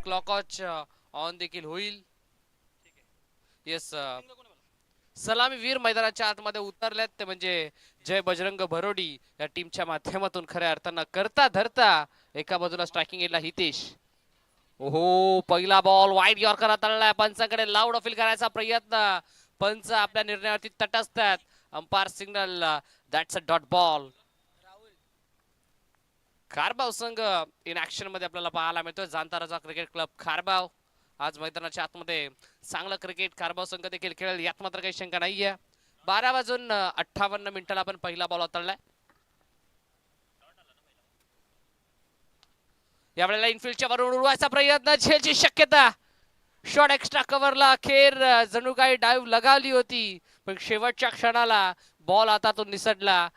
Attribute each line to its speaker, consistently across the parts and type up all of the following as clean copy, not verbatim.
Speaker 1: Clock watch on देखील होईल. Yes, सलामी वीर मैदानाच्या आतमध्ये उतरल्यात ते म्हणजे जय बजरंग भरोडी या टीमच्या माध्यमातून खऱ्या अर्थानं करता धरता एका बाजूला स्ट्रायकिंग एंडला हितेश. ओहो, पहिला बॉल वाईट यॉर्कर हाताळलाय. पंचाकडे लाऊड अपील करायचा प्रयत्न. पंच आपल्या निर्णयावरती तटस्थ आहेत. Umpire signal that's a dot ball. Kharbav संघ इन ऍक्शन मध्ये आपल्याला पाहायला मिळतोय. जांताराचा क्रिकेट क्लब खारबाव आज मैदानाच्या आतमध्ये चांगलं क्रिकेट खारबाव संघ देखील खेळेल यात मात्र काही शंका नाहीये. 12:58 आपण पहिला बॉल हाताळलाय. यावेळेला इनफिल्डच्या वरून उडवायचा प्रयत्न, झेलची शक्यता. शॉट एक्स्ट्रा कव्हरला अखेर जणू काही डाईव्ह लगावली होती पण शेवटच्या क्षणाला बॉल हातातून निसटला.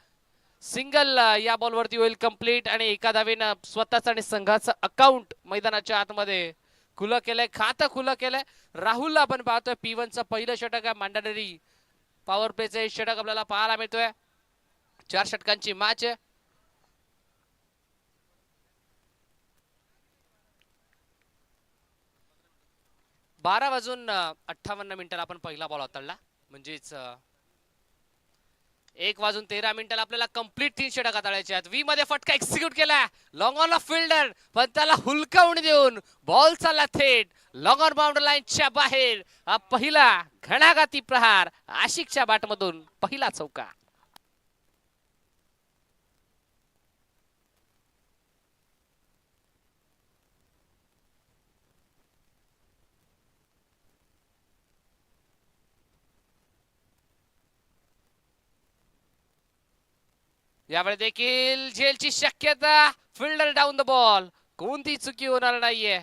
Speaker 1: सिंगल या बॉलवरती होईल कंप्लीट आणि एका धावेनं स्वतःच आणि संघाचं अकाउंट मैदानाच्या आतमध्ये खुलं केलंय, खातं खुलं केलंय. राहुलला आपण पाहतोय P1चं पहिलं षटक आहे. मॅन्डेटरी पॉवर प्लेचं हे षटक आपल्याला पाहायला मिळतोय. 4 षटकांची मॅच आहे. 12:58 आपण पहिला बॉल हाताळला. म्हणजेच 1:13 आपल्याला कंप्लीट 3 षटक हाताळायचे आहेत. वी मध्ये फटका एक्झिक्यूट केला. लॉंग ऑन फिल्डर पण त्याला हुलकावून देऊन बॉल चालला थेट लॉंग ऑन बाउंड्री लाईनच्या बाहेर. हा पहिला घणाघाती प्रहार आशिकच्या बॅटमधून पहिला चौका. यावेळी देखील झेलची शक्यता. Fielder down the ball. कोणती चुकी होणार नाहीये.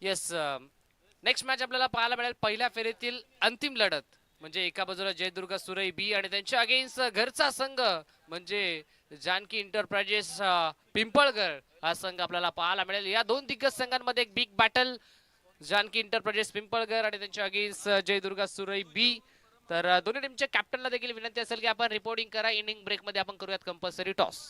Speaker 1: येस, नेक्स्ट मॅच आपल्याला पाहायला मिळेल पहिल्या फेरीतील अंतिम लढत. म्हणजे एका बाजूला जयदुर्ग सुरई बी आणि त्यांच्या अगेन्स्ट घरचा संघ म्हणजे जानकी एंटरप्राइजेस पिंपळगर हा संघ आपल्याला पाहायला मिळेल. या दोन दिग्गज संघांमध्ये एक बिग बॅटल. जानकी एंटरप्राइजेस पिंपळगर आणि त्यांच्या अगेन्स्ट जयदुर्ग सुरई बी. तर दोन्ही टीमच्या कॅप्टनला देखील विनंती असेल की आपण रिपोर्टिंग करा. इनिंग ब्रेक मध्ये आपण करूयात कंपल्सरी टॉस.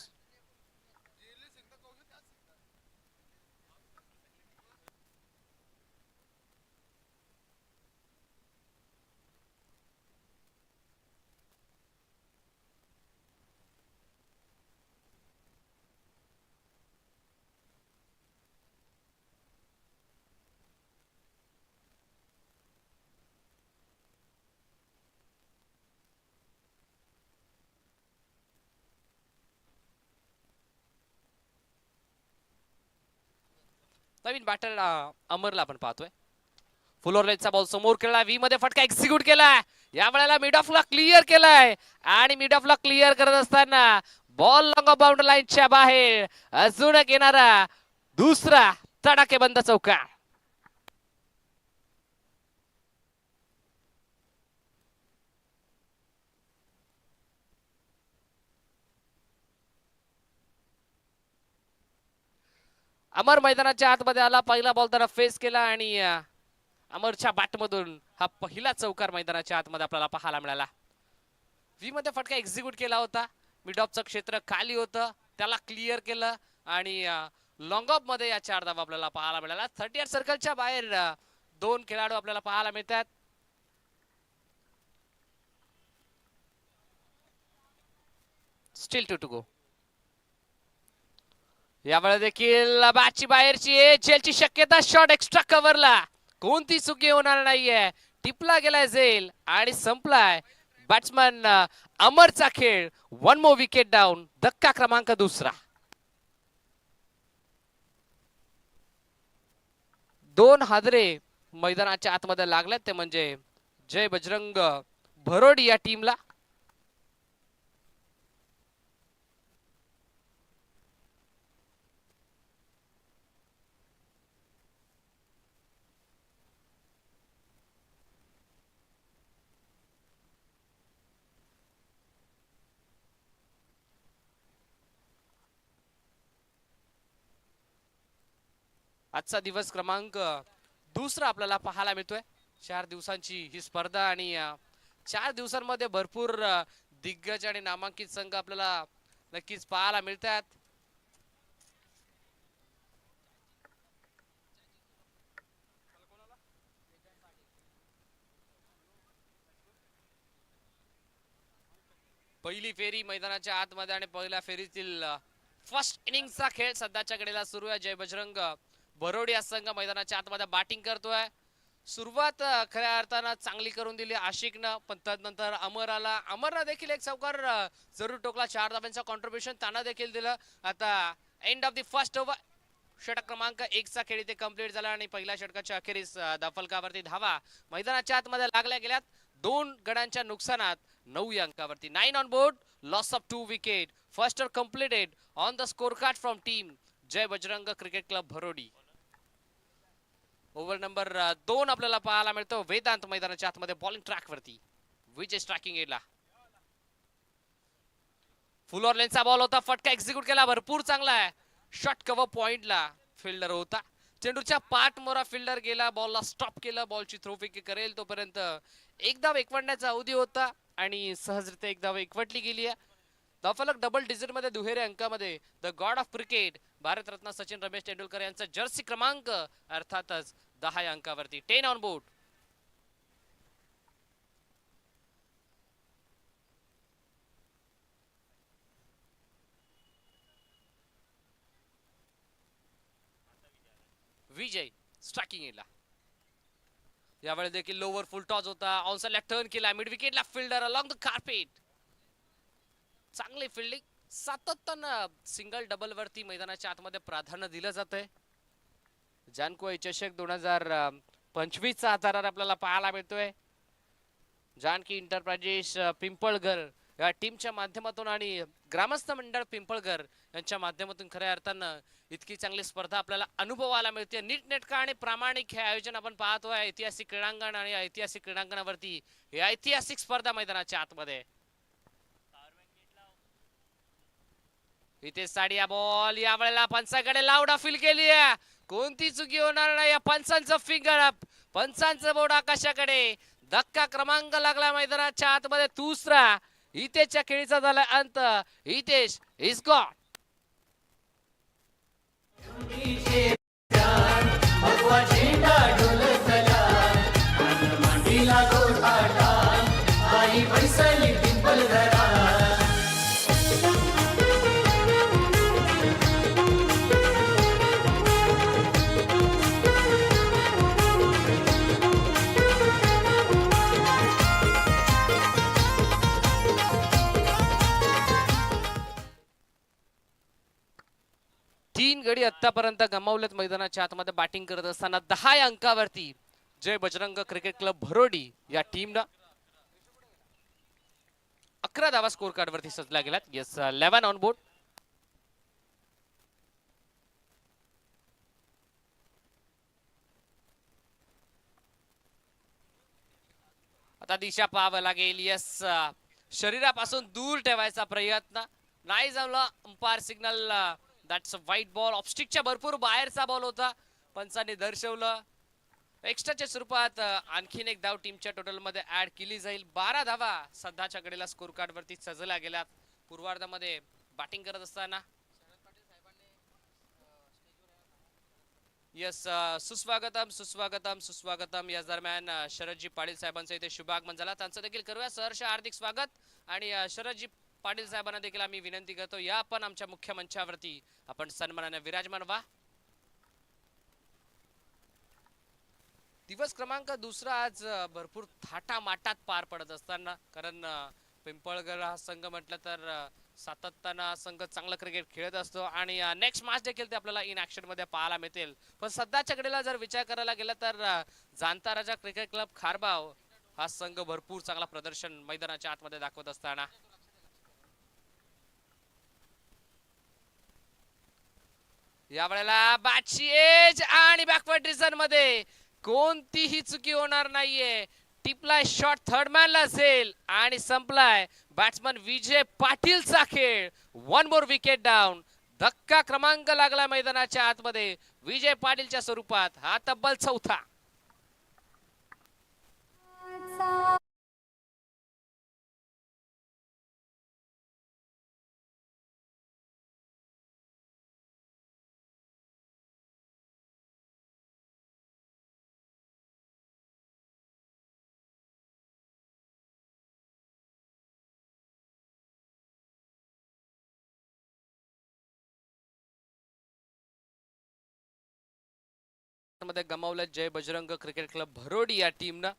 Speaker 1: नवीन बॅटल अमरला आपण पाहतोय. फुल ऑर्लेटचा बॉल समोर केला. वी मध्ये फटका एक्झिक्यूट केलाय. या वेळेला मिड ऑफला क्लिअर केलाय आणि मिड ऑफला क्लिअर करत असताना बॉल लॉंग ऑफ बाउंड्री लाईनच्या बाहेर. अजून एक येणारा दुसरा तडाखेबंद चौका. अमर मैदानाच्या आतमध्ये आला. पहिला बॉल त्याला फेस केला आणि अमरच्या बॅटमधून हा पहिला चौकार मैदानाच्या आतमध्ये आपल्याला पाहायला मिळाला. वी मध्ये फटका एक्झिक्यूट केला होता. मिड ऑफचं क्षेत्र खाली होतं त्याला क्लिअर केलं आणि लॉंग ऑफ मध्ये या 4 धावा आपल्याला पाहायला मिळाला. 38 सर्कलच्या बाहेर 2 खेळाडू आपल्याला पाहायला मिळतात. Still to go. यावेळी देखील बॅटची बाहेरची झेलची शक्यता. शॉट एक्स्ट्रा कव्हरला. कोणती चुकी होणार नाहीये. टिपला गेलाय झेल आणि संपलाय बॅट्समन अमरचा खेळ. 1 मोर विकेट डाऊन. धक्का क्रमांक दुसरा. 2 हादरे मैदानाच्या आतमध्ये लागलेत ते म्हणजे जय बजरंग भरोडी या टीमला. आजचा दिवस क्रमांक दुसरा आपल्याला पाहायला मिळतोय. 4 दिवसांची ही स्पर्धा आणि 4 दिवसांमध्ये भरपूर दिग्गज आणि नामांकित संघ आपल्याला नक्कीच पाहायला मिळतात. पहिली फेरी मैदानाच्या आतमध्ये आणि पहिल्या फेरीतील फर्स्ट इनिंगचा खेळ सध्याच्या घडीला सुरू आहे. जय बजरंग बरोडी हा संघ मैदानाच्या आतमध्ये बॅटिंग करतोय. सुरुवात खऱ्या अर्थानं चांगली करून दिली आशिकनं, पण त्यानंतर अमरनं देखील एक चौकार जरूर टोकला. 4 धाब्यांचा कॉन्ट्रीब्युशन त्यानं देखील दिलं. आता end of the first over षटक क्रमांक 1 चा खेळ इथे कंप्लीट झाला आणि पहिल्या षटकाच्या अखेरीस दफलकावरती धावा मैदानाच्या आतमध्ये लागल्या गेल्यात. 2 गडांच्या नुकसानात 9 अंकावरती. 9 on board, loss of 2 wicket. First over completed on the score card from team Jay Bajrang cricket club Bharodi. Over number 2 आपल्याला पाहायला मिळतो. वेदांत मैदानाच्या आतमध्ये बॉलिंग ट्रॅक वरती. विजय स्ट्रायकिंग एडला. फुल ऑर्लेनचा बॉल होता, फटका एक्झिक्यूट केला, भरपूर चांगला आहे. शॉट कव्हर पॉइंटला फिल्डर होता. चेंडूच्या पाठ मोरा फिल्डर गेला, बॉलला स्टॉप केलं. बॉलची थ्रो फेकी करेल तोपर्यंत एक धाव एकवटण्याचा अवधी होता आणि सहजरित्या एक धाव एकवटली गेली आहे. धावफलक डबल डिजिट मध्ये दुहेरी अंकामध्ये the god of cricket Bharat Ratna Sachin Ramesh Tendulkar यांचा जर्सी क्रमांक अर्थातच 10 अंकावरती. 10 ऑन बोर्ड. विजय स्ट्रायकिंग एडला. यावेळी देखील लोवर फुल टॉस होता. ऑनसाइडला टर्न केला. मिड विकेटला फिल्डर अलॉंग द कार्पेट. चांगली फिल्डिंग. सातत्यानं सिंगल डबल वरती मैदानाच्या आतमध्ये प्राधान्य दिलं जातंय. जानको चषक 2025 चा आधार आपल्याला पाहायला मिळतोय. जानकी एंटरप्राइजेस पिंपळगर या टीमच्या माध्यमातून आणि ग्रामस्थ मंडळ पिंपळगर यांच्या माध्यमातून खऱ्या अर्थानं इतकी चांगली स्पर्धा आपल्याला अनुभवायला मिळते. नीटनेटका आणि प्रामाणिक हे आयोजन आपण पाहतोय. ऐतिहासिक क्रीडांगण आणि ऐतिहासिक क्रीडांगणावरती ही ऐतिहासिक स्पर्धा मैदानाच्या आतमध्ये. इथे साडिया बॉल यावेळेला पंचाकडे लाऊड अपील केली आहे. कोणती चुकी होणार नाही. या पंचांचं फिंगर अप, पंचांचं बोर्ड आकाशाकडे. धक्का क्रमांक लागला मैदानाच्या आतमध्ये. दुसरा हितेशच्या खेळीचा झाला अंत. Hitesh is got. तीन गडी आतापर्यंत गमावलेत मैदानाच्या आतमध्ये बॅटिंग करत असताना. 10 अंकावरती जय बजरंग क्रिकेट क्लब भरोडी या टीमनं 11 धावा स्कोर कार्ड वरती सजल्या गेल्यात. Yes 11 on board. आता दिशा पाहावं लागेल. येस शरीरापासून दूर ठेवायचा प्रयत्न नाही जमला. Umpire signal that's a white ball. ऑफस्टिकच्या भरपूर बाहेरचा बॉल होता. पंचांनी दर्शवलं. एक्स्ट्राच्या स्वरूपात आणखीन एक धाव टीमच्या टोटल मध्ये ऍड केली जाईल. 12 धावा सध्याच्या घडीला स्कोर कार्ड वरती सजल्या गेल्यात. पूर्वार्धामध्ये बॅटिंग करत असताना यस सुस्वागतम सुस्वागतम सुस्वागतम. या दरम्यान शरदजी पाटील साहेबांचं इथे शुभागमन झाला. त्यांचं देखील करूया सहर्ष हार्दिक स्वागत. आणि शरदजी पाटील साहेबांना देखील आम्ही विनंती करतो या पण आमच्या मुख्य मंचावरती आपण सन्मानाने विराजमान व्हा. दिवस क्रमांक दुसरा आज भरपूर थाटामाटात पार पडत असताना, कारण पिंपळगर हा संघ म्हटलं तर सातत्यानं संघ चांगलं क्रिकेट खेळत असतो आणि नेक्स्ट मॅच देखील ते आपल्याला इन ऍक्शन मध्ये पाहायला मिळतील. पण सध्याच्या घडीला जर विचार करायला गेला तर जाणता राजा क्रिकेट क्लब खारबाव हा संघ भरपूर चांगला प्रदर्शन मैदानाच्या आतमध्ये दाखवत असताना यावेळेला बॅटची एज आणि बॅकवर्ड रिझन मध्ये कोणतीही चुकी होणार नाहीये. टिपलाय शॉट थर्ड मॅनला असेल आणि संपलाय बॅट्समन विजय पाटीलचा खेळ. 1 मोर विकेट डाऊन. धक्का क्रमांक लागला मैदानाच्या आतमध्ये विजय पाटीलच्या स्वरूपात. हा तब्बल 4था. आतमध्ये गमावलं जय बजरंग क्रिकेट क्लब भरोडी या टीमनं.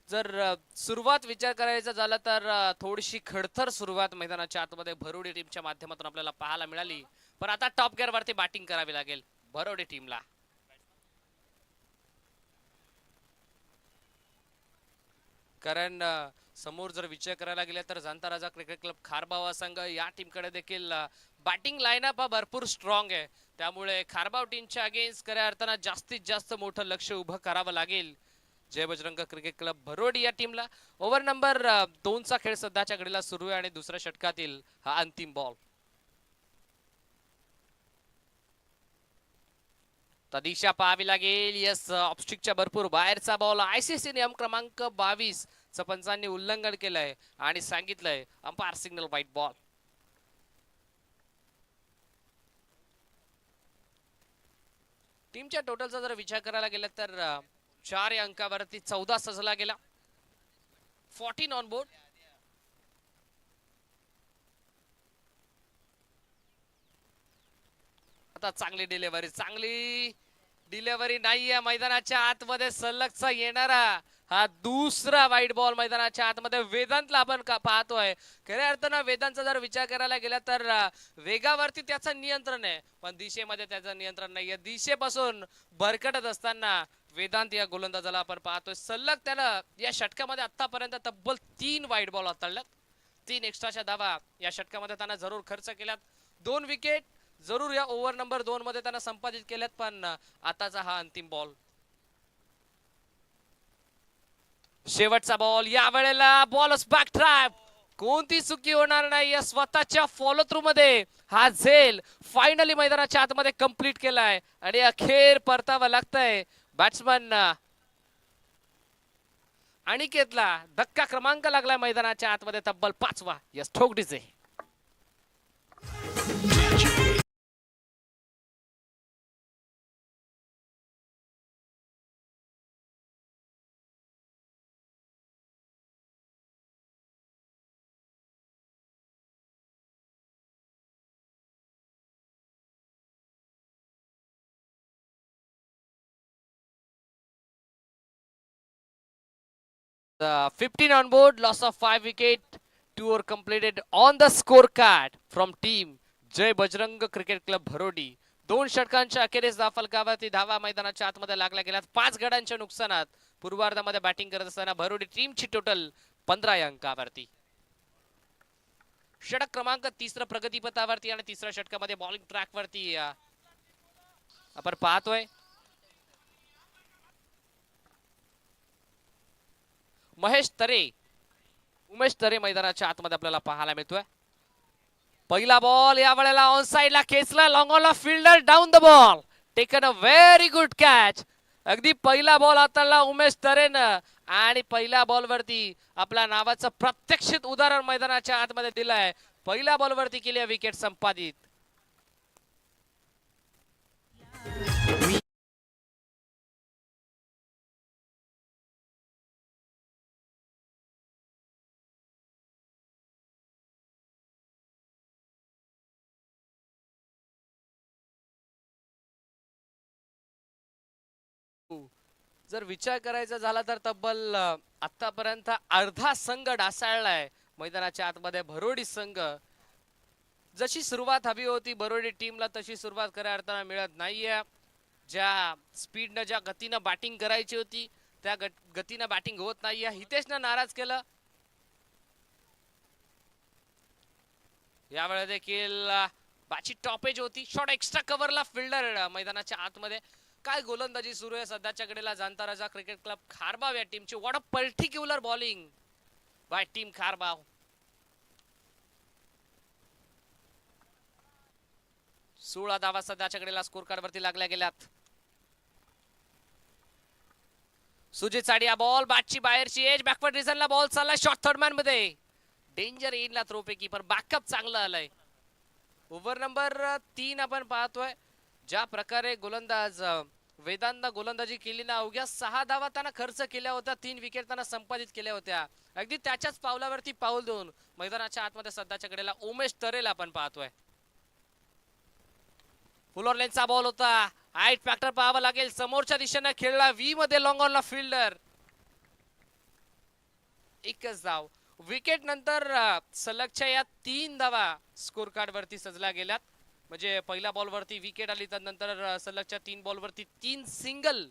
Speaker 1: जर सुरुवात विचार करायचा झाला तर थोडीशी खडतर सुरुवात मैदानाच्या आतमध्ये भरोडी टीमच्या माध्यमातून आपल्याला पाहायला मिळाली. पण आता टॉप गिअर वरती बॅटिंग करावी लागेल भरोडी टीमला. कारण समोर जर विचार करायला गेला तर जनता राजा क्रिकेट क्लब खारबाव संघ या टीमकडे देखील बॅटिंग लाईनअप हा भरपूर स्ट्रॉंग आहे. त्यामुळे खारबाव टीमच्या अगेन्स्ट खऱ्या अर्थानं जास्तीत जास्त मोठं लक्ष उभं करावं लागेल जय बजरंग क्रिकेट क्लब भरोडी या टीमला. ओव्हर नंबर 2चा खेळ सध्याच्या घडीला सुरू आहे आणि दुसऱ्या षटकातील हा अंतिम बॉल. दिशा पाहावी लागेल. यस, ऑब्स्टिकच्या भरपूर बाहेरचा बॉल. आयसीसी नियम क्रमांक 22 चं पंचांनी उल्लंघन केलंय आणि सांगितलंय अंपायर सिग्नल व्हाईट बॉल. टीमच्या टोटलचा जर विचार करायला गेला तर 4 या अंकावरती 14 सजला गेला. 14 ऑन बोर्ड. आता चांगली डिलिव्हरी नाहीये मैदानाच्या आतमध्ये. सलगचा येणारा हा दुसरा वाईट बॉल मैदानाच्या आतमध्ये वेदांतला आपण पाहतोय. खऱ्या अर्थानं वेदांतचा जर विचार करायला गेला तर वेगावरती त्याचं नियंत्रण आहे पण दिशेमध्ये त्याचं नियंत्रण नाहीये. दिशेपासून भरकटत असताना वेदांत या गोलंदाजाला आपण पाहतोय. सलग त्याला या षटकामध्ये आतापर्यंत तब्बल 3 वाईट बॉल हाताळल्यात. 3 एक्स्ट्राच्या धावा या षटकामध्ये त्यानं जरूर खर्च केल्यात. 2 विकेट जरूर या ओव्हर नंबर 2 मध्ये त्यांना संपादित केल्यात. पण आताचा हा अंतिम बॉल, शेवटचा बॉल. या वेळेला बॉलच बॅक ट्रॅप. कोणती चुकी होणार नाही या स्वतःच्या फॉलो थ्रू मध्ये. हा झेल फायनली मैदानाच्या आतमध्ये कंप्लीट केलाय आणि अखेर परतावं लागतंय बॅट्समन अनिकेतला. धक्का क्रमांक लागलाय मैदानाच्या आतमध्ये तब्बल 5वा. यस, ठोक DJ. The 15 on board, loss of 5 wicket, 2 over completed on the scorecard from team Jay Bajrang cricket club Bharodi. 2 षटकांच्या अखेरीस फलकावरती धावा मैदानाच्या आतमध्ये लागल्या गेल्यात. 5 गड्यांच्या नुकसानात पूर्वार्धामध्ये बॅटिंग करत असताना भरोडी टीमची टोटल 15 या अंकावरती. षटक क्रमांक 3 प्रगतीपथावरती आणि तिसऱ्या षटकामध्ये बॉलिंग ट्रॅक वरती आपण पाहतोय उमेश तरे मैदानाच्या आतमध्ये आपल्याला पाहायला मिळतोय. पहिला बॉल या वेळेला ऑन साइडला खेचला. लॉंग ऑन ला fielder down the ball. Taken a very good catch. अगदी पहिला बॉल हाताळला उमेश तरेनं आणि पहिल्या बॉल वरती आपल्या नावाचं प्रत्यक्षित उदाहरण मैदानाच्या आतमध्ये दिलंय. पहिल्या बॉल वरती केली विकेट संपादित. जर विचार करायचा झाला तर तब्बल आतापर्यंत अर्धा संघ डासाळलाय मैदानाच्या आतमध्ये भरोडी संघ. जशी सुरुवात हवी होती भरोडी टीमला तशी सुरुवात खऱ्या अर्थानं मिळत नाहीये. ज्या स्पीडनं ज्या गतीनं बॅटिंग करायची होती त्या गतीनं बॅटिंग होत नाहीये. हितेशनं नाराज केलं. यावेळेस देखील बाची टॉपेज होती. शॉट एक्स्ट्रा कव्हरला फिल्डर मैदानाच्या आतमध्ये. काय गोलंदाजी सुरू आहे सध्याच्या घडीला जनता राजा क्रिकेट क्लब खारबाव या टीमची. What a particular bowling by team Kharbav. 16 धावा सध्याच्या घडीला स्कोर कार्ड वरती लागल्या गेल्यात. सुजित साडिया बॉल बॅटची बाहेरची एज. बॅकवर्ड रिझनला बॉल चाललाय शॉर्ट थर्ड मॅन मध्ये. डेंजर येईनला थ्रो पैकी पण बॅकअप चांगलं आलंय. ओव्हर नंबर 3 आपण पाहतोय ज्या प्रकारे गोलंदाज वेदांत गोलंदाजी केली ना. अवघ्या 6 धावा त्यांना खर्च केल्या होत्या. 3 विकेट त्यांना संपादित केल्या होत्या. अगदी त्याच्याच पावलावरती पाऊल देऊन मैदानाच्या आतमध्ये सध्याच्या कडेला उमेश तरेला आपण पाहतोय. फुल ऑर्लेनचा बॉल होता. हाईट फॅक्टर पाहावा लागेल. समोरच्या दिशेने खेळला व्ही मध्ये लॉंग ऑनला फिल्डर. एकच धाव. विकेट नंतर सलगच्या या 3 धावा स्कोर कार्ड वरती सजल्या गेल्यात. म्हणजे पहिल्या बॉल वरती विकेट आली, त्यानंतर सलगच्या 3 बॉल वरती 3 सिंगल.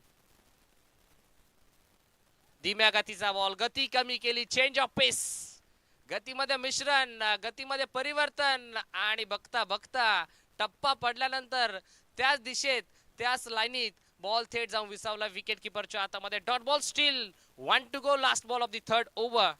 Speaker 1: धीम्या गतीचा बॉल, गती कमी केली, चेंज ऑफ पेस, गतीमध्ये मिश्रण, गतीमध्ये परिवर्तन, आणि बघता बघता टप्पा पडल्यानंतर त्याच दिशेत त्याच लाईनीत बॉल थेट जाऊन विसावला विकेट किपरच्या हातामध्ये. Dot ball steel. 1 to go, last ball of the third over.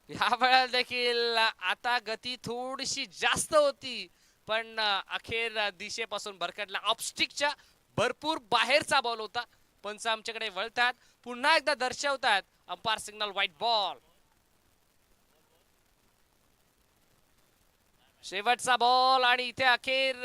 Speaker 1: या वेळेला देखील आता गती थोडीशी जास्त होती, पण अखेर दिशेपासून भरकटला. ऑफस्टिकच्या भरपूर बाहेरचा बॉल होता. पंच आमच्याकडे वळतात, पुन्हा एकदा दर्शवतात अंपायर सिग्नल व्हाईट बॉल. शेवटचा बॉल, आणि इथे अखेर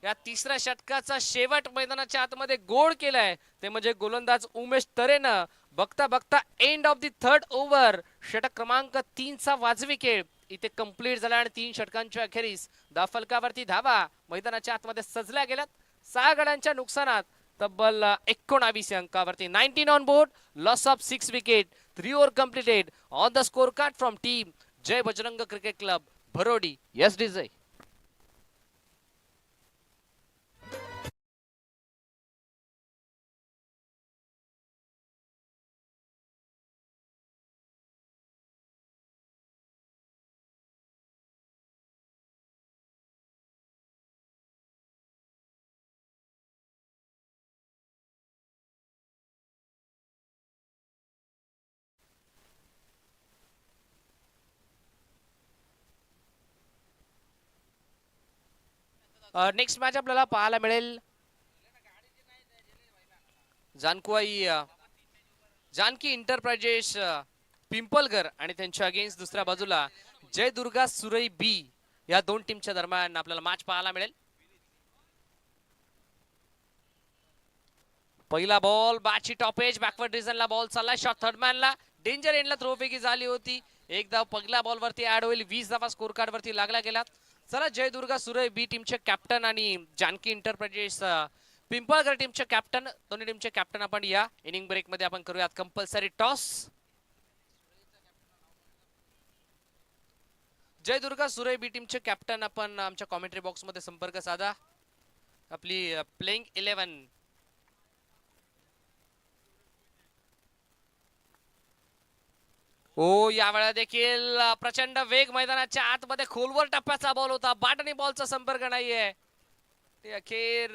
Speaker 1: या तिसऱ्या षटकाचा शेवट मैदानाच्या आतमध्ये गोड केलाय ते म्हणजे गोलंदाज उमेश तरेनं. बघता बघता end of the third over, षटक क्रमांक 3 चा वाजवी खेळ इथे कंप्लीट झाला आणि 3 षटकांच्या अखेरीस फलकावरती धावा मैदानाच्या आतमध्ये सजल्या गेल्यात. 6 गड्यांच्या नुकसानात तब्बल 19 अंकावरती. 19 on board, loss of 6 wicket, 3 over completed. On the score card from team Jay Bajrang cricket club Bharodi. Yes DJ. Next match आपल्याला पाहायला मिळेल जानकी इंटरप्राइजेस पिंपलगर आणि त्यांच्या अगेन्स्ट दुसऱ्या बाजूला जय दुर्गा सुरई बी, या 2 टीमच्या दरम्यान आपल्याला मॅच पाहायला मिळेल. पहिला बॉल, बॅटची टॉप एज, बॅकवर्ड रिजनला बॉल चालला. शॉट थर्ड मॅनला, डेंजर एंडला थ्रो फेकी झाली होती. एक धाव पहिल्या बॉल वरती ऍड होईल. 20 धावा स्कोर कार्ड वरती लागला गेला. चला, जय दुर्गा सुरई बी टीमचे कॅप्टन आणि जानकी इंटरप्राइजेस पिंपळगर टीमचे कॅप्टन, दोन्ही टीमचे कॅप्टन आपण या इनिंग ब्रेक मध्ये आपण करूयात कंपल्सरी टॉस. जय दुर्गा सुरई बी टीमचे कॅप्टन आपण आमच्या कॉमेंट्री बॉक्स मध्ये संपर्क साधा. आपली प्लेइंग 11. ओ, यावेळेला देखील प्रचंड वेग मैदानाच्या आतमध्ये खोलवर टप्प्याचा बॉल होता. बाटणी बॉलचा संपर्क नाहीये. ते अखेर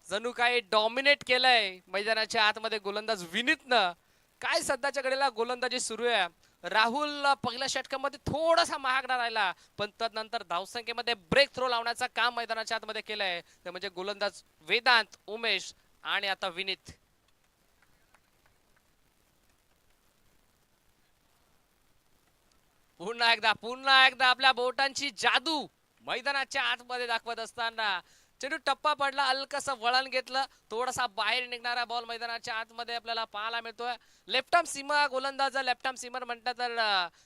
Speaker 1: जणू काही डॉमिनेट केलंय मैदानाच्या आतमध्ये गोलंदाज विनीतनं. काय सध्याच्या घडीला गोलंदाजी सुरू आहे. राहुल पहिल्या षटकामध्ये थोडासा महागडा राहिला, पण त्यानंतर धावसंख्येमध्ये ब्रेक थ्रो लावण्याचं काम मैदानाच्या आतमध्ये केलंय ते म्हणजे गोलंदाज वेदांत, उमेश आणि आता विनीत. पुन्हा एकदा आपल्या बोटांची जादू मैदानाच्या आतमध्ये दाखवत असताना चेंडू टप्पा पडला, हलकस वळण घेतलं, थोडासा बाहेर निघणारा बॉल मैदानाच्या आतमध्ये आपल्याला पाहायला मिळतोय. लेफ्ट आर्म सीमा गोलंदाज, लेफ्ट आर्म सीमर म्हणतात तर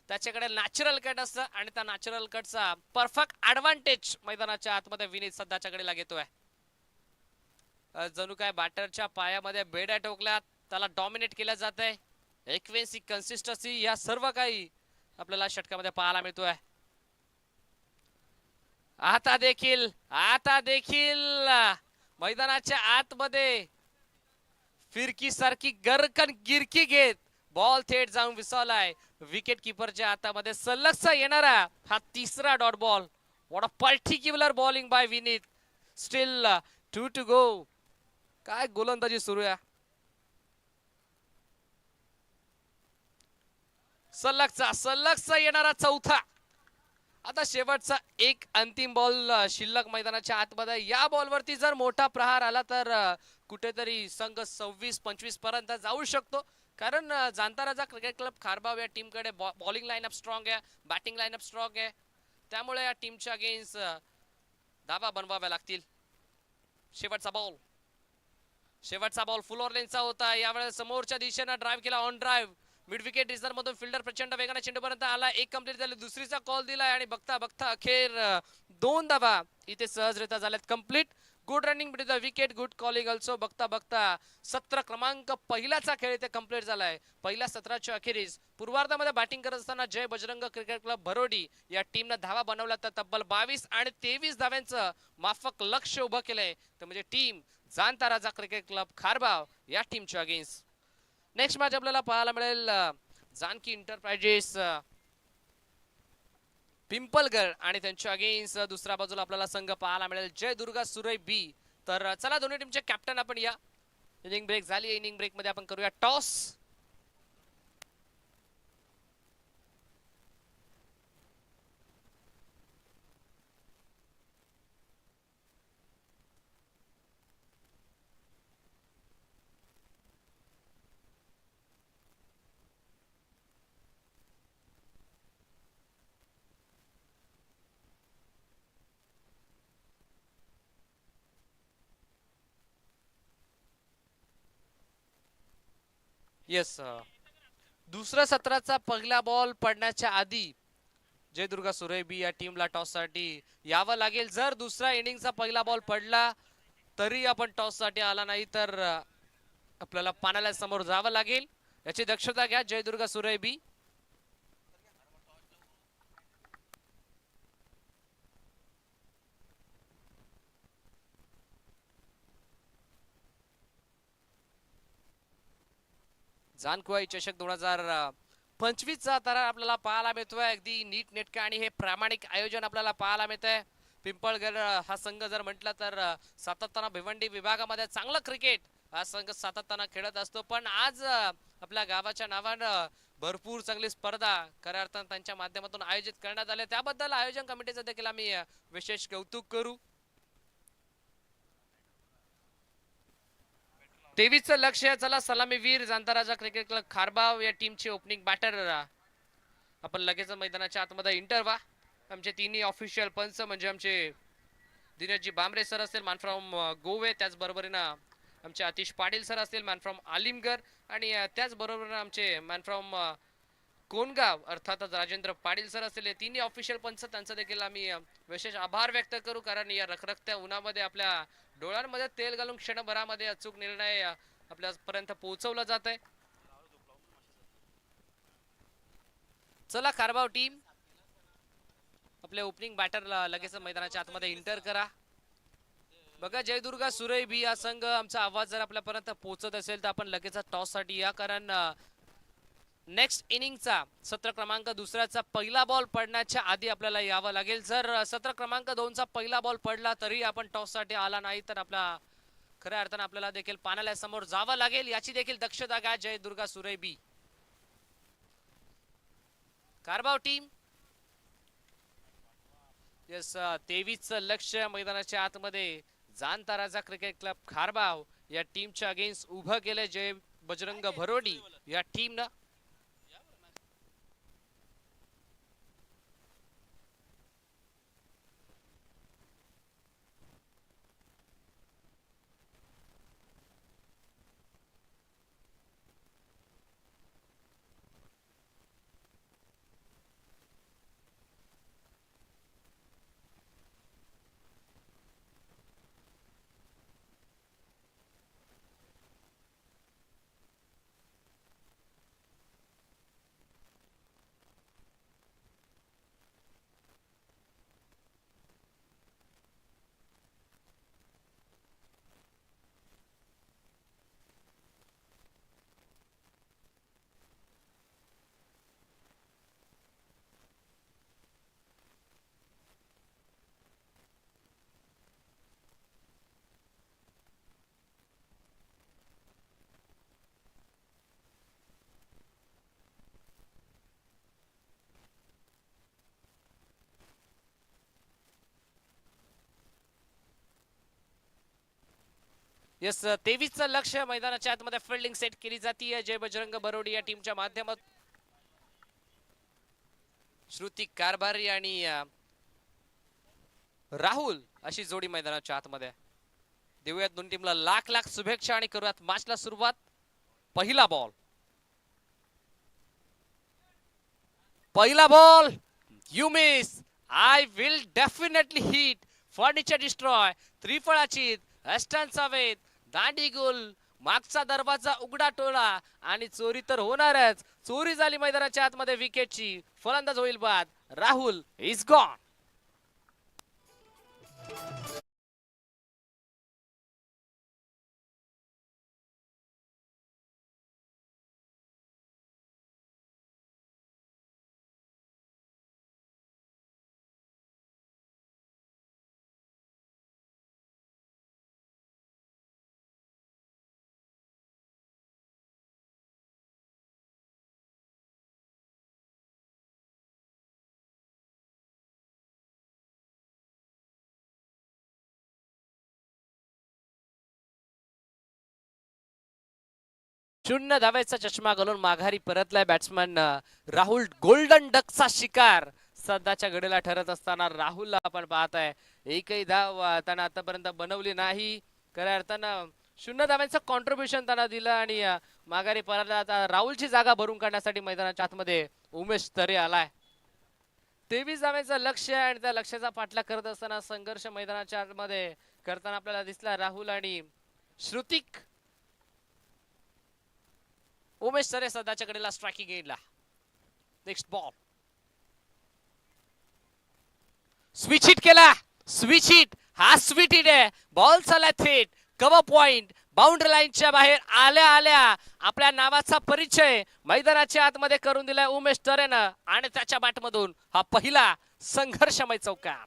Speaker 1: त्याच्याकडे नॅचरल कट असतं आणि त्या नॅचरल कटचा परफेक्ट ऍडव्हान्टेज मैदानाच्या आतमध्ये विनीत सध्याच्या घडीला घेतोय. जणू काय बॅटरच्या पायामध्ये बेड्या टोकल्यात, त्याला डॉमिनेट केलं जात आहे. एक्वेन्सी, कन्सिस्टन्सी, या सर्व काही आपल्याला षटकामध्ये पाहायला मिळतोय. आता देखील मैदानाच्या आतमध्ये फिरकी सारखी गरकन गिरकी घेत बॉल थेट जाऊन विसावलाय विकेट किपरच्या हातामध्ये. सलगचा येणारा हा 3रा dot ball. What a particular bowling by Vineet. Still 2 to go. काय गोलंदाजी सुरू आहे. सलगचा येणारा 4था. आता शेवटचा एक अंतिम बॉल शिल्लक मैदानाच्या आतमध्ये. या बॉलवरती जर मोठा प्रहार आला तर कुठेतरी संघ 26-25 पर्यंत जाऊ शकतो, कारण जांताराजा क्रिकेट क्लब खारबाव या टीमकडे बॉलिंग लाईनअप स्ट्रॉंग आहे, बॅटिंग लाईनअप स्ट्रॉंग आहे. त्यामुळे या टीमच्या अगेन्स्ट धावा बनवाव्या लागतील. शेवटचा बॉल फुल ऑर्लेनचा होता. यावेळेस समोरच्या दिशेने ड्राईव्ह केला, on drive mid wicket reserve मधून फिल्डर प्रचंड वेगाने चेंडूपर्यंत आला, एक कंप्लीट झाली, दुसरीचा कॉल दिलाय आणि बघता बघता अखेर 2 धावा इथे सहजरित्या झाल्यात complete. Good running the wicket, good calling also. बघता बघता 17 क्रमांक पहिल्याचा खेळ इथे कंप्लीट झालाय. पहिल्या सत्राच्या अखेरीस पूर्वार्धामध्ये बॅटिंग करत असताना जय बजरंग क्रिकेट क्लब भरोडी या टीमनं धावा बनवल्या, तर तब्बल 22 आणि 23 धाव्यांचं माफक लक्ष उभं केलंय. तर म्हणजे टीम जाणता राजा क्रिकेट क्लब खारबाव या टीमच्या अगेन्स्ट. नेक्स्ट मॅच आपल्याला पाहायला मिळेल जानकी इंटरप्राइजेस पिंपलगड आणि त्यांच्या अगेन्स्ट दुसऱ्या बाजूला आपल्याला संघ पाहायला मिळेल जय दुर्गा सुरई बी. तर चला दोन्ही टीमचे कॅप्टन आपण या. इनिंग ब्रेक झाली, इनिंग ब्रेक मध्ये आपण करूया टॉस. येस, दुसऱ्या सत्राचा पहिला बॉल पडण्याच्या आधी जय दुर्गा सुरेबी या टीमला टॉस साठी यावं लागेल. जर दुसऱ्या इनिंगचा पहिला बॉल पडला तरी आपण टॉस साठी आला नाही तर आपल्याला पानाला समोर जावं लागेल. याची दक्षता घ्या जय दुर्गा सुरेबी. जानकुआई चषक 2025 चा तारा आपल्याला पाहायला मिळतोय. अगदी नीट नेटका आणि हे प्रामाणिक आयोजन आपल्याला पाहायला मिळतंय. पिंपळगड हा संघ जर म्हटलं तर सातत्यानं भिवंडी विभागामध्ये चांगलं क्रिकेट हा संघ सातत्यानं खेळत असतो. पण आज आपल्या गावाच्या नावानं भरपूर चांगली स्पर्धा खऱ्या अर्थानं त्यांच्या माध्यमातून आयोजित करण्यात आले, त्याबद्दल आयोजन कमिटीचं देखील आम्ही विशेष कौतुक करू. 23चं लक्ष. चला सलामीवीर जाणता राजा क्रिकेट क्लब खारबाव या टीमचे ओपनिंग बॅटर आपण लगेच मैदानाच्या आतमध्ये इंटर व्हा. आमचे तिन्ही ऑफिशियल पंच म्हणजे आमचे दिनेशजी बांबरे सर असतील मॅन फ्रॉम गोवे, त्याचबरोबरीनं आमचे आतिश पाटील सर असतील मॅन फ्रॉम आलिमगड, आणि त्याचबरोबर आमचे मॅन फ्रॉम कोणगाव अर्थातच राजेंद्र पाटील सर असतील. तिन्ही ऑफिशियल पंच त्यांचा देखील आम्ही विशेष आभार व्यक्त करू, कारण या रखरखत्या उन्हामध्ये आपल्या डोळ्यांमध्ये तेल घालून क्षणभरामध्ये अचूक निर्णय आपल्यापर्यंत पोहोचवला जात आहे. चला खारबाव टीम आपल्या ओपनिंग बॅटरला लगेच मैदानाच्या आतमध्ये इंटर करा. बघा जयदुर्गा सुरई बी हा संघ, आमचा आवाज जर आपल्यापर्यंत पोहोचत असेल तर आपण लगेच टॉस साठी या, कारण नेक्स्ट इनिंगचा सत्र क्रमांक दुसऱ्याचा पहिला बॉल पडण्याच्या आधी आपल्याला यावं लागेल. जर सत्र क्रमांक 2चा पहिला बॉल पडला तरी आपण टॉस साठी आला नाही तर आपला खऱ्या अर्थानं आपल्याला देखील पानाला समोर जावं लागेल. याची देखील दक्षता घ्या जय दुर्गा सुरई बी. कारबाव टीम यस 23चं लक्ष मैदानाच्या आतमध्ये जाणता राजा क्रिकेट क्लब खारबाव या टीमच्या अगेन्स्ट उभं केलं जय बजरंग भरोडी या टीमनं. यस 23चं लक्ष मैदानाच्या आतमध्ये फिल्डिंग सेट केली जाते जय बजरंग बरोडी या टीमच्या माध्यमातून. श्रुती कारभारी आणि राहुल अशी जोडी मैदानाच्या आतमध्ये. देऊयात दोन टीमला लाख लाख शुभेच्छा आणि करूयात मॅचला सुरुवात. पहिला बॉल पहिला ball you miss. I will definitely hit. Furniture destroy. त्रिफळाची अष्टांचा वेध. दांडी गोल. मागचा दरवाजा उघडा टोला आणि चोरी तर होणारच. चोरी झाली मैदानाच्या आतमध्ये विकेटची. फलंदाज होईल बाद. Rahul is gone. शून्य धावेचा चष्मा घालून माघारी परतलाय बॅट्समन राहुल. गोल्डन डकचा शिकार सध्याच्या घडीला ठरत असताना राहुलला आपण पाहताय. एकही धाव त्यानं आतापर्यंत बनवली नाही. खऱ्या अर्थानं शून्य धाव्यांचं कॉन्ट्रीब्युशन त्यांना दिलं आणि माघारी परतला. आता राहुलची जागा भरून काढण्यासाठी मैदानाच्या आतमध्ये उमेश तरे आलाय. 23 धाव्यांचं लक्ष आहे आणि त्या लक्ष्याचा पाठलाग करत असताना संघर्ष मैदानाच्या आतमध्ये करताना आपल्याला दिसला राहुल आणि श्रुतिक. उमेश सरे सध्याच्या कडेला स्ट्रायकिंग एंडला. नेक्स्ट बॉल स्विच हिट केला. Switch hit. हा स्विच हिट आहे. बॉल चालला थेट कव्हर पॉइंट. बाउंड्री लाईनच्या बाहेर आल्या आल्या आपल्या नावाचा परिचय मैदानाच्या आतमध्ये करून दिलाय उमेश तरेनं आणि त्याच्या बॅटमधून हा पहिला संघर्षमय चौकार.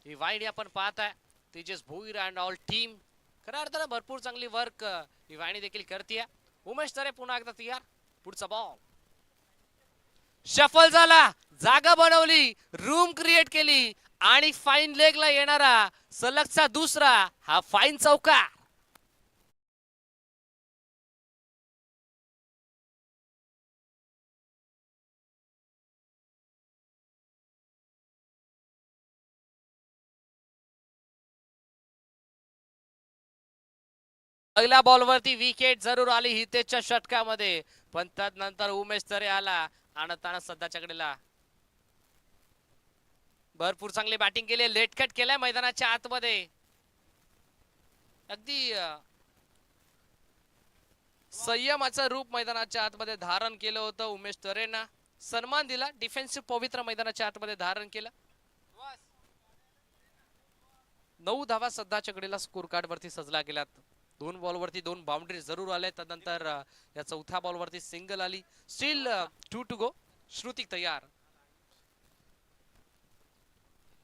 Speaker 1: ही वाईड आपण पाहताय. Tejas Bhoir and all team खऱ्या अर्थानं भरपूर चांगली वर्क ही वाहिनी देखील करते. उमेश तरे पुन्हा एकदा तयार. पुढचा बॉल शफल झाला. जागा बनवली. रूम क्रिएट केली आणि फाईन लेगला येणारा सलगचा दुसरा हा फाईन चौकार. पहिल्या बॉलवरती विकेट जरूर आली हितेशच्या षटकामध्ये पण त्यानंतर उमेश तरे आला आणि त्यानं सध्याच्या कडेला भरपूर चांगली बॅटिंग केली. लेट कट केलाय मैदानाच्या आतमध्ये. अगदी संयमाचं रूप मैदानाच्या आतमध्ये धारण केलं होतं उमेश तरेंना. सन्मान दिला. डिफेन्सिव्ह पवित्र मैदानाच्या आतमध्ये धारण केलं. 9 धावा सध्याच्या घडीला स्कोर कार्ड वरती सजला गेल्यात. 2 बॉलवरती 2 बाउंड्री जरूर आले. त्यानंतर या चौथ्या बॉलवरती सिंगल आली. Still 2 to go. श्रुतिक तयार.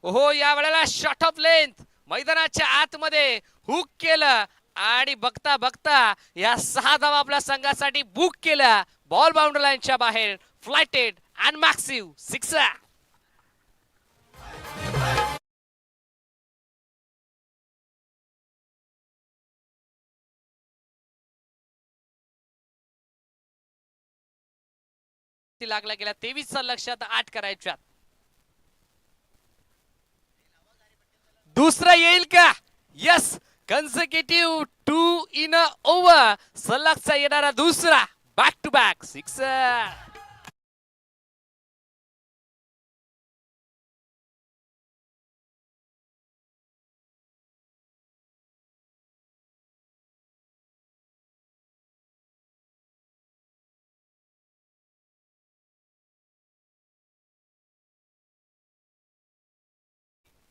Speaker 1: ओहो या वेळेला शॉट ऑफ लेंथ मैदानाच्या आतमध्ये हुक केलं आणि बघता बघता या 6 धावा आपल्या संघासाठी बुक केल्या. बॉल बाउंड्री लाईनच्या बाहेर. Flighted and massive sixer. लागला गेला. 23 लक्षात 8 करायच्यात. दुसरा येईल का? Yes. Consecutive 2 in a over. सलगचा येणारा दुसरा बॅक टू बॅक सिक्सर.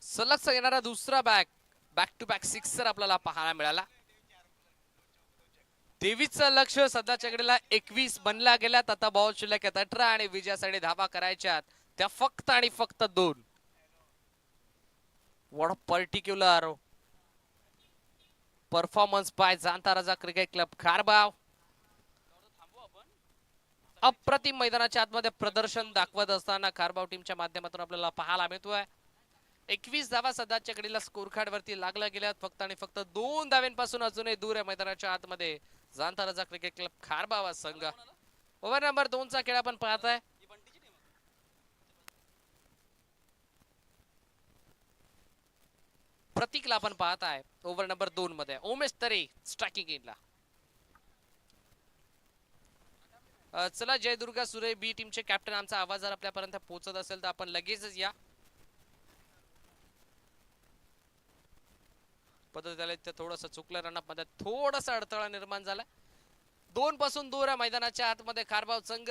Speaker 1: सलगचा येणारा दुसरा बॅक टू बॅक सिक्सर आपल्याला पाहायला मिळाला. 23 लक्ष सध्याच्या घडीला 21 बनला गेल्यात. आता बॉल शिल्लक 18 आणि विजयासाठी धावा करायच्यात त्या फक्त आणि फक्त 2. What a particular performance by Janata Raja cricket club खारबाव. अप्रतिम मैदानाच्या आतमध्ये प्रदर्शन दाखवत असताना खारबाव टीमच्या माध्यमातून आपल्याला पाहायला मिळतोय. 21 धावा सध्याच्या घडीला स्कोर कार्ड वरती लागल्या गेल्यात. फक्त आणि फक्त 2 धाव्यांपासून अजूनही दूर आहे मैदानाच्या आतमध्ये जाणता राजा क्रिकेट क्लब खारबाव संघ. ओव्हर नंबर 2 चा खेळ आपण पाहताय. प्रतीकला आपण पाहताय ओव्हर नंबर 2 मध्ये. उमेश तरे स्ट्रायकिंग इनला. चला जयदुर्गा सुरे बी टीमचे कॅप्टन, आमचा आवाज जर आपल्यापर्यंत पोहोचत असेल तर आपण लगेचच या. पद्धत झाले ते थोडस चुकलं, रनअप मध्ये थोडासा अडथळा निर्माण झाला. 2 पासून दूर आहे मैदानाच्या आतमध्ये खारबाव संघ.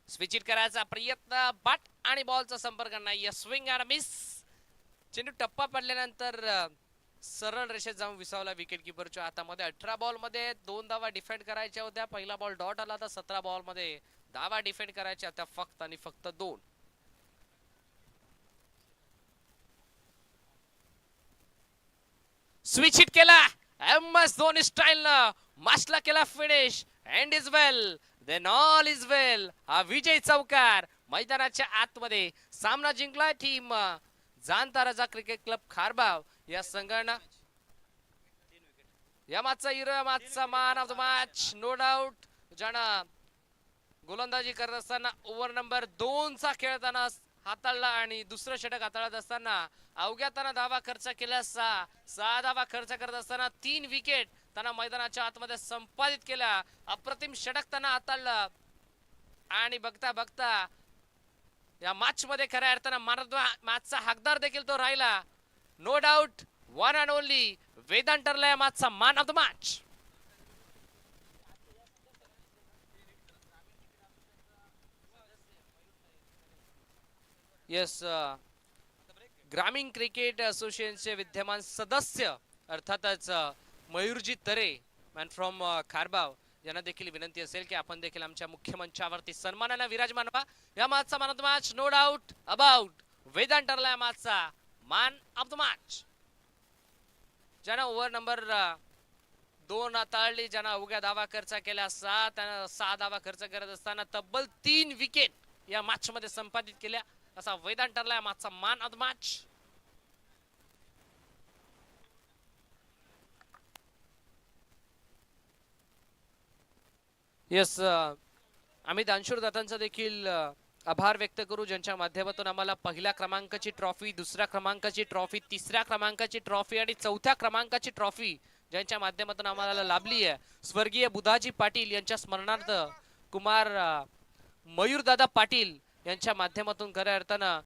Speaker 1: स्विच करायचा प्रयत्न बट आणि बॉलचा संपर्क नाही. Swing and miss. चेंडू टप्पा पडल्यानंतर सरळ रेषेत जाऊन विसावला विकेट किपरच्या हातामध्ये. 18 बॉल मध्ये 2 धावा डिफेंड करायच्या होत्या. पहिला बॉल डॉट आला तर 17 बॉल मध्ये धावा डिफेंड करायच्या होत्या फक्त आणि फक्त 2. स्विच हिट केला एम एस धोनी स्टाईल न. मास्टला केला finish. End is well then all is well. हा विजय चौकार मैदानाच्या आतमध्ये. सामना जिंकला टीम जाणता राजा क्रिकेट क्लब खारबाव या संघानं. या मॅचचा हिरो, या मॅचचा man of the match no doubt, ज्यानं गोलंदाजी करत असताना ओव्हर नंबर 2 चा खेळताना हाताळला आणि दुसरं षटक हाताळत असताना अवघ्या त्यांना धावा खर्च केला. 6 धावा खर्च करत असताना 3 विकेट त्यांना मैदानाच्या आतमध्ये संपादित केला. अप्रतिम षटक त्यांना हाताळलं आणि बघता बघता या मॅच मध्ये खऱ्या अर्थानं मॅचचा हकदार देखील तो राहिला. No doubt one and only Vedant ठरला या मॅचचा man of the match. Yes, ग्रामीण क्रिकेट असोसिएशनचे विद्यमान सदस्य अर्थातच मयूरजी तरे मॅन फ्रॉम खारबाव यांना देखील विनंती असेल की आपण देखील आमच्या मुख्य मंचावरती सन्मानाने विराजमान व्हा. या मॅचचा man of the match no doubt about Vedant ठरला या मॅचचा मॅन ऑफ द मॅच. ज्यानं ओव्हर नंबर 2 हाताळली, ज्यानं अवघ्या धावा खर्च केल्या 6 धावा खर्च करत असताना तब्बल 3 विकेट या मॅच मध्ये संपादित केल्या. असा वेदांत ठरला मॅचचा man of the match. Yes, आम्ही दानशूर दातांचा देखील आभार व्यक्त करू, ज्यांच्या माध्यमातून आम्हाला पहिल्या क्रमांकाची ट्रॉफी, दुसऱ्या क्रमांकाची ट्रॉफी, तिसऱ्या क्रमांकाची ट्रॉफी आणि चौथ्या क्रमांकाची ट्रॉफी ज्यांच्या माध्यमातून आम्हाला लाभली आहे. स्वर्गीय बुधाजी पाटील यांच्या स्मरणार्थ कुमार मयूरदादा पाटील यांच्या माध्यमातून खऱ्या अर्थानं